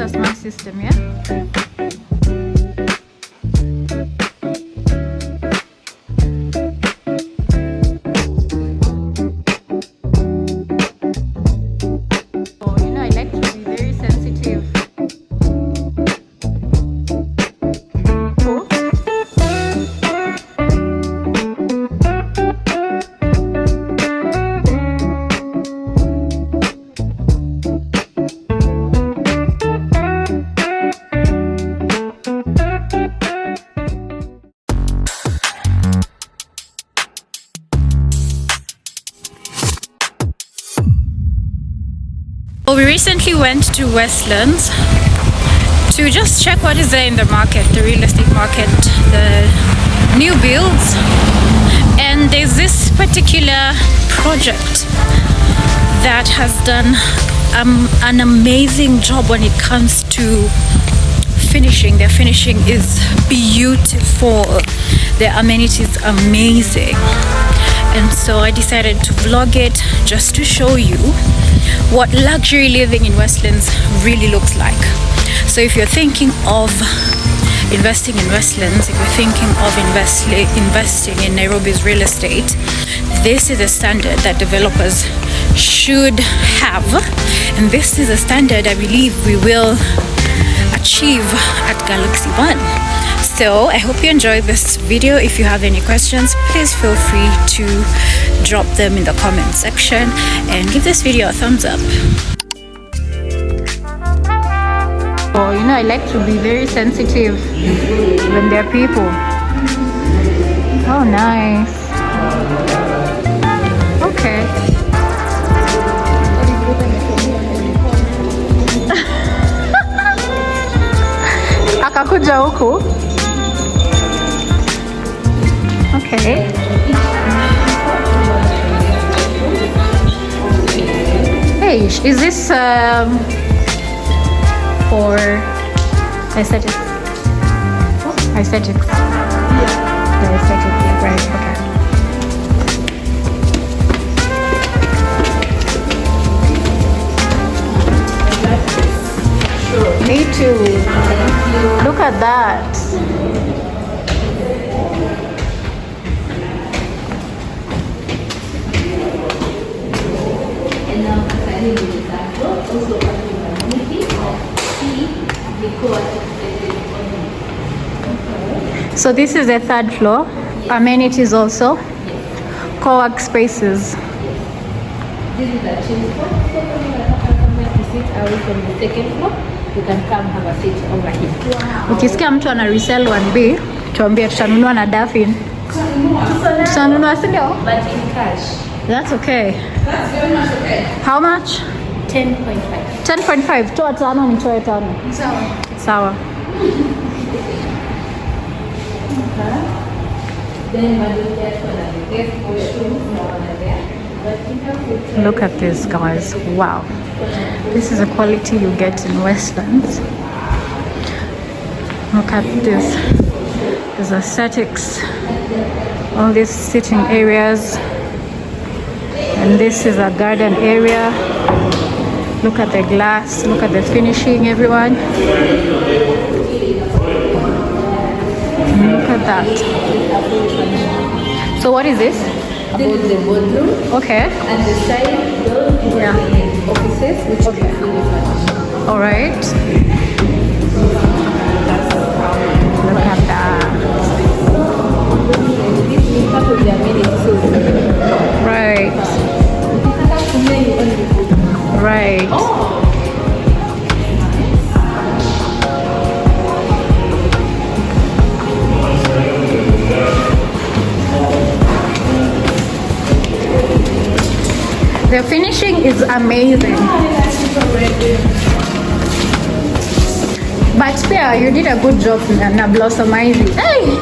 a smart system, yeah? We recently went to Westlands to just check what is there in the market, the real estate market, the new builds, and there's this particular project that has done an amazing job when it comes to finishing. Their finishing is beautiful, their amenities amazing, and so I decided to vlog it just to show you what luxury living in Westlands really looks like. So if you're thinking of investing in Westlands, if you're thinking of investing in Nairobi's real estate, this is a standard that developers should have, and this is a standard I believe we will achieve at Galaxy One. So I hope you enjoyed this video. If you have any questions, please feel free to drop them in the comment section and give this video a thumbs up. Oh, you know, I like to be very sensitive when there are people. Oh, nice. Okay. Akakuja huku. Okay. Hey, is this for aesthetics? Aesthetics. Yeah. The aesthetics, right? Okay. Me too. Look at that. So this is the third floor. Amenities also. Co-work spaces. This is the chill spot. So when you are somewhere to sit away from the second floor, you can come have a seat over here. Wow. Ukisikia mtu ana resell 1B, tuambie tutanunua na Dafin. Tutanunua, si ndio? But in cash. That's okay. That's very much okay. How much? 10.5. 10.5. Toa tano nitoe tano. Sawa. Sawa. Look at this, guys. Wow. This is the quality you get in Westlands. Look at this. There's aesthetics. All these sitting areas. And this is a garden area. Look at the glass. Look at the finishing, everyone. Look at that. So what is this? This is the boardroom. Okay. And the side door is the offices, which will be fully furnished. All right. Look at that. This is part of the amenities too. Right. Right. Oh. The finishing is amazing. But Pia, you did a good job na blossomizing. Hey!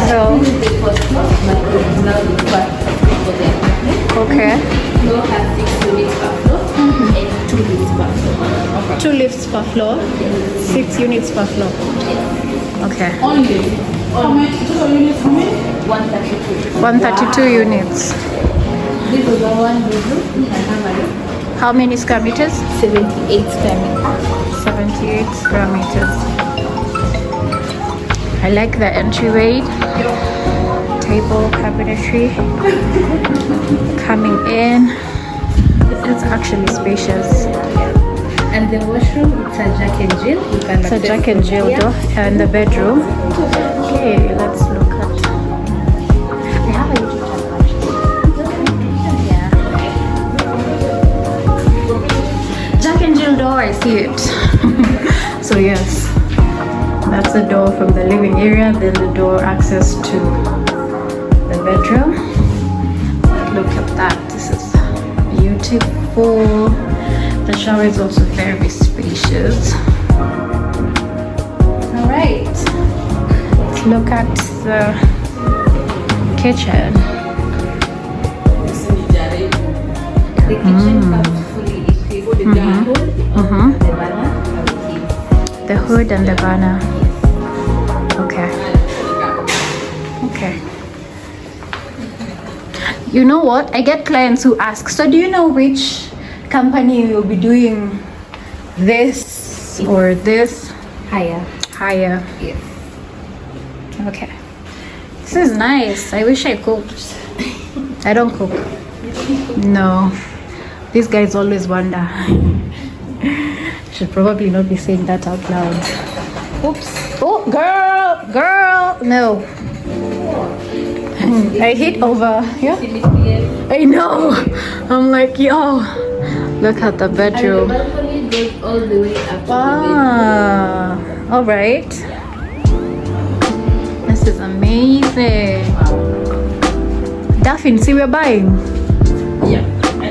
So, This is the first floor, but now the first for the apartment. okay. Floor has 6 units per floor and 2 lifts per floor. 2 lifts per floor, 6 units per floor. Okay. Only. How much total units? How many? 132. 132 units. This is a one bedroom. You can have a look. How many square meters? 78 square meters. 78 square meters. I like the entryway. Table, cabinetry. Coming in. It's actually spacious. And the washroom, it's a Jack and Jill. You can It's a Jack and Jill door. And the bedroom. Okay, let's look at. I have a YouTube channel actually. Yeah. Jack and Jill door, I see it. So yes, that's the door from the living area. Then the door access to the bedroom. Look at that. This is beautiful. The shower is also very spacious. All right, let's look at the kitchen. The kitchen comes fully equipped with the hood, The hood and the burner. Okay. Okay. You know what? I get clients who ask, so do you know which company will be doing this or this? higher. Yes. Okay. This is nice. I wish I cooked. I don't cook. No. These guys always wonder. Should probably not be saying that out loud. Oops. Oh, girl. No. I hit over. Yeah. I know. I'm like, yo. Look at the bedroom. And the balcony goes all the way up to the bedroom. All right. This is amazing. Daphne, see we're buying. Yeah.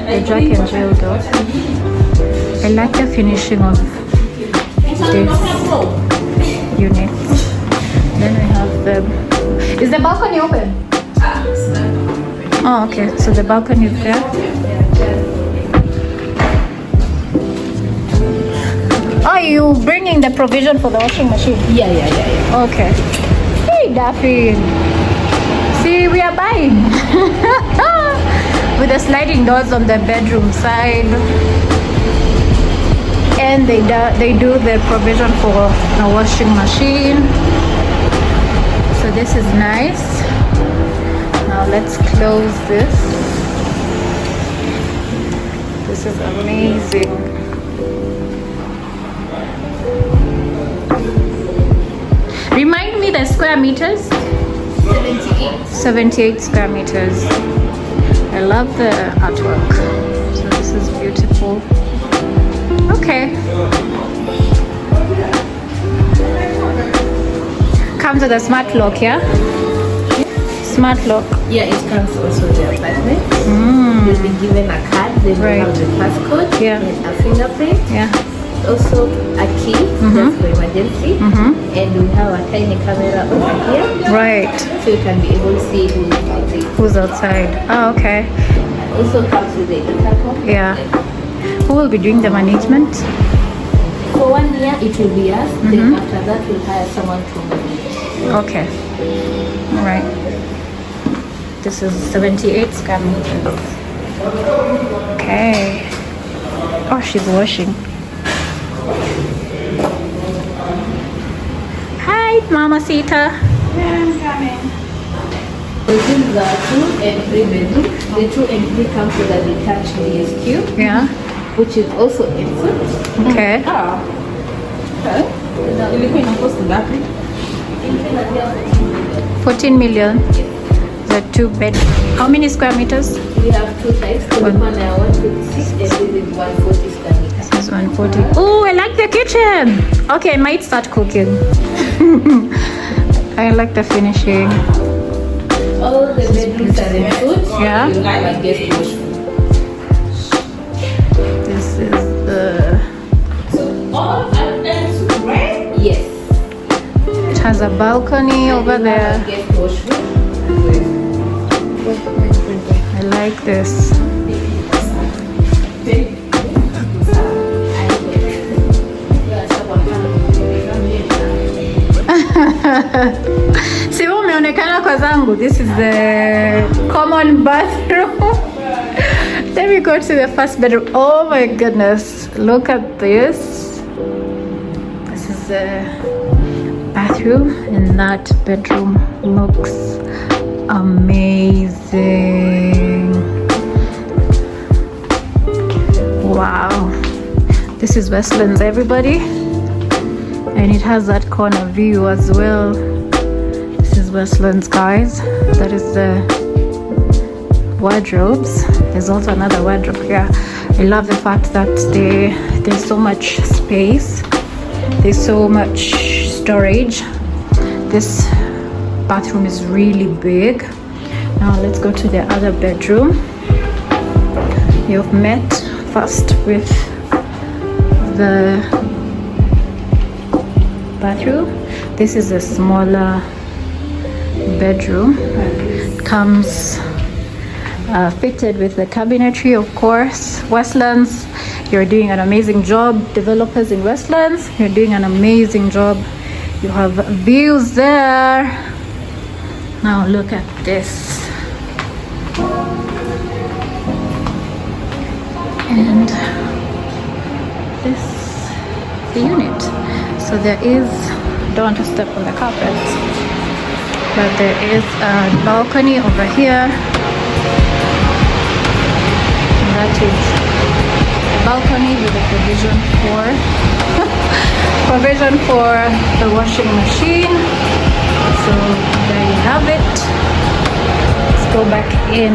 The Jack and Jill door. I like the finishing of this unit. Then we have the. Is the balcony open? Oh, okay. So the balcony is there. Oh, you bringing the provision for the washing machine? Yeah. Okay. Hey, Daphne. See, we are buying. With the sliding doors on the bedroom side. And they do the provision for a washing machine. So this is nice. Now let's close this. This is amazing. Remind me the square meters? 78. 78 square meters. I love the artwork. So this is beautiful. Okay. Comes with a smart lock, yeah? Smart lock. Yeah, it comes also with the apartment. You'll be given a card, then you have the passcode, Yeah. and a fingerprint. Yeah. Also a key just for emergency. And we have a tiny camera over here. Right. So you can be able to see who's outside. Who's outside? Oh, okay. Also comes with the intercom. Yeah. Who will be doing the management? For 1 year it will be us. Then after that we'll hire someone to manage. Okay. All right. This is 78 square meters. Okay. Oh, she's washing. Hi, Mama Sita. So this is our 2 and 3 bedroom. The 2 and 3 comes with a detached DSQ. Yeah. Which is also infant. Okay. Ilikuwa inakost ngapi? 14 million. The 2 bed. How many square meters? We have 2 types. The one 126 and this is 140 square meters. This is 140. Oh, I like the kitchen. Okay, I might start cooking. I like the finishing. All the bedrooms are in food. Yeah. You have a guest washroom. This is the. All are right? Yes. It has a balcony over there. Guest washroom. I like this. Si umeonekana kwa zangu. This is the common bathroom. Then we go to the first bedroom. Oh my goodness, look at this. This is the bathroom, and that bedroom looks amazing. Wow, this is Westlands, everybody, and it has that corner view as well. This is Westlands, guys. That is the wardrobes. There's also another wardrobe here. I love the fact that there's so much space, there's so much storage. This bathroom is really big. Now let's go to the other bedroom. You've met first with the bathroom. This is a smaller bedroom. It comes fitted with the cabinetry, of course. Westlands, you're doing an amazing job. Developers in Westlands, you're doing an amazing job. You have views there. Now look at this. And this is the unit. So there is, don't want to step on the carpet, but there is a balcony over here. And that is a balcony with a provision for the washing machine. So there you have it. Let's go back in.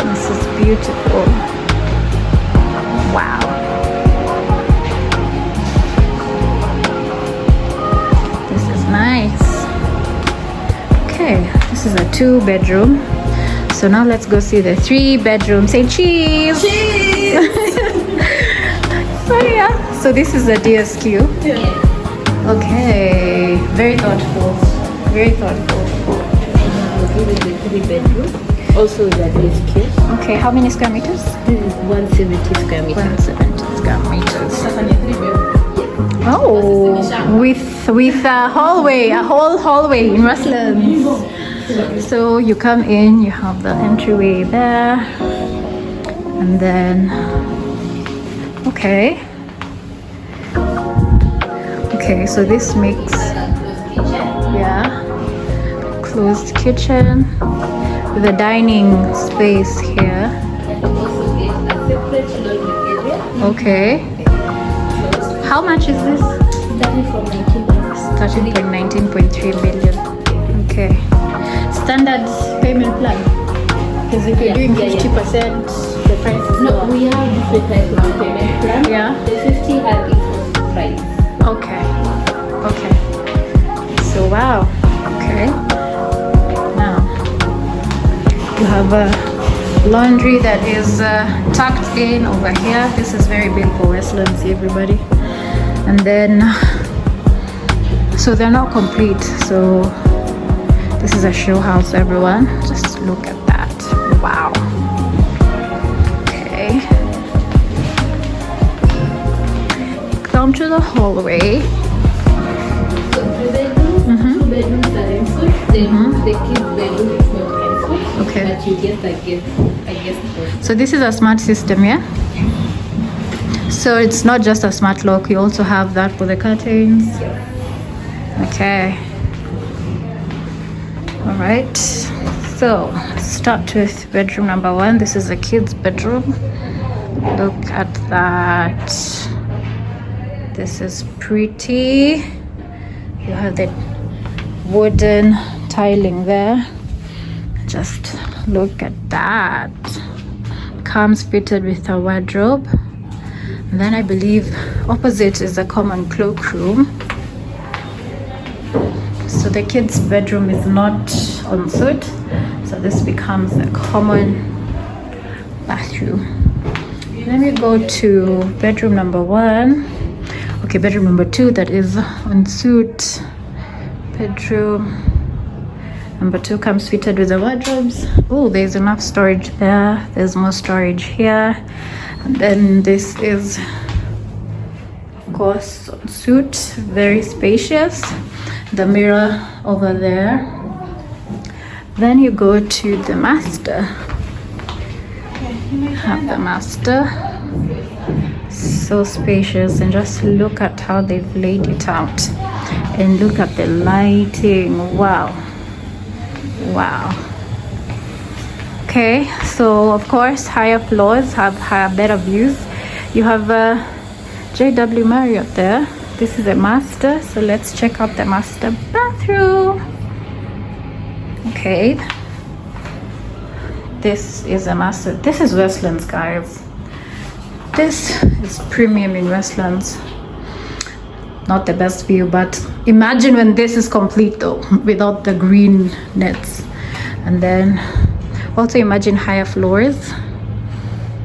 This is beautiful. Wow. This is nice. Okay, this is a 2-bedroom. So now let's go see the 3-bedroom. Say cheese! Cheese! So yeah, so this is the DSQ. Yes. Okay, very thoughtful. Very thoughtful. This is the 3-bedroom. Also with a DSQ. Okay, how many square meters? This is 170 square meters. 170 square meters. Yes. Oh, with a hallway, a whole hallway in Westlands. So you come in, you have the entryway there, and then okay, so this makes closed kitchen with a dining space here. And also get a separate laundry area. Okay, how much is this? Starting from 19.3 million. Okay. Standard payment plan. Because if you're doing 50%, the price is lower. we have different types of payment plan. Yeah. The 50 has its own price. Okay. So wow. Okay. Now you have a laundry that is tucked in over here. This is very big for Westlands, everybody. And then, so they're not complete. So this is a show house, everyone. Just look at that. Wow. Okay. Come to the hallway. So 2 bedrooms, 2 bedrooms are in suite. The kids' bedroom is not in suite. Okay. But you get a guest room. So this is a smart system, yeah? So it's not just a smart lock, you also have that for the curtains. Okay. All right. So start with bedroom number 1. This is the kids' bedroom. Look at that. This is pretty. You have the wooden tiling there. Just look at that. Comes fitted with a wardrobe. And then I believe opposite is a common cloakroom. So the kids' bedroom is not en suite, so this becomes a common bathroom. Then we go to bedroom number 1. Okay, bedroom number 2, that is en suite. Bedroom number 2 comes fitted with the wardrobes. Oh, there's enough storage there. There's more storage here. And then this is, of course, en suite, very spacious. The mirror over there. Then you go to the master. Have the master. So spacious, and just look at how they've laid it out, and look at the lighting. Wow. Okay, so of course higher floors have better views. You have a JW Marriott there. This is a master, so let's check out the master bathroom. Okay, this is a master. This is Westlands, guys. This is premium in Westlands. Not the best view, but imagine when this is complete though, without the green nets. And then also imagine higher floors.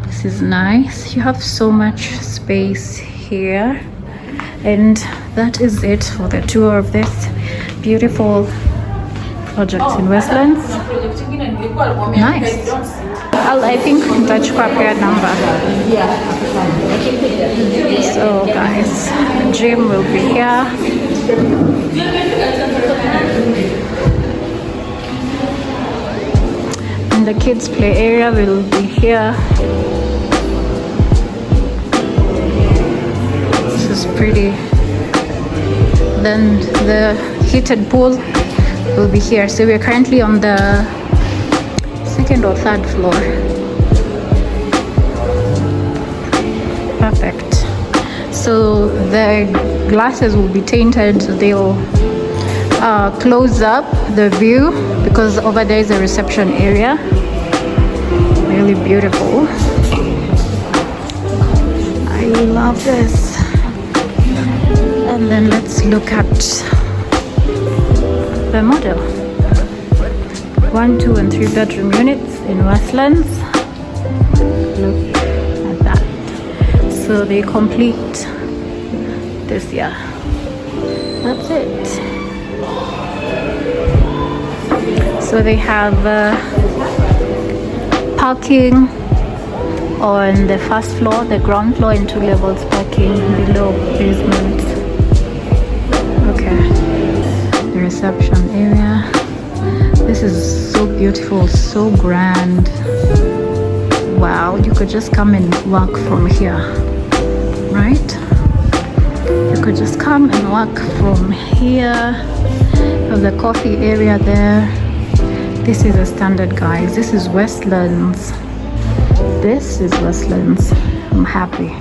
This is nice. You have so much space here. And that is it for the tour of this beautiful project in Westlands. Nice. I think nitachukua pair number. So guys, gym will be here. And the kids play area will be here. This is pretty. Then the heated pool will be here. So we're currently on the second or third floor. Perfect. So the glasses will be tinted. They'll close up the view because over there is a reception area. Really beautiful. I love this. And then let's look at the model. 1, 2, and 3 bedroom units in Westlands. Look at that. So they complete this year. That's it. So they have parking on the first floor, the ground floor, and 2 levels parking below basement. Okay. The reception area. This is so beautiful, so grand. Wow, you could just come and work from here, right? You could just come and work from here. Have the coffee area there. This is a standard, guys. This is Westlands. This is Westlands. I'm happy.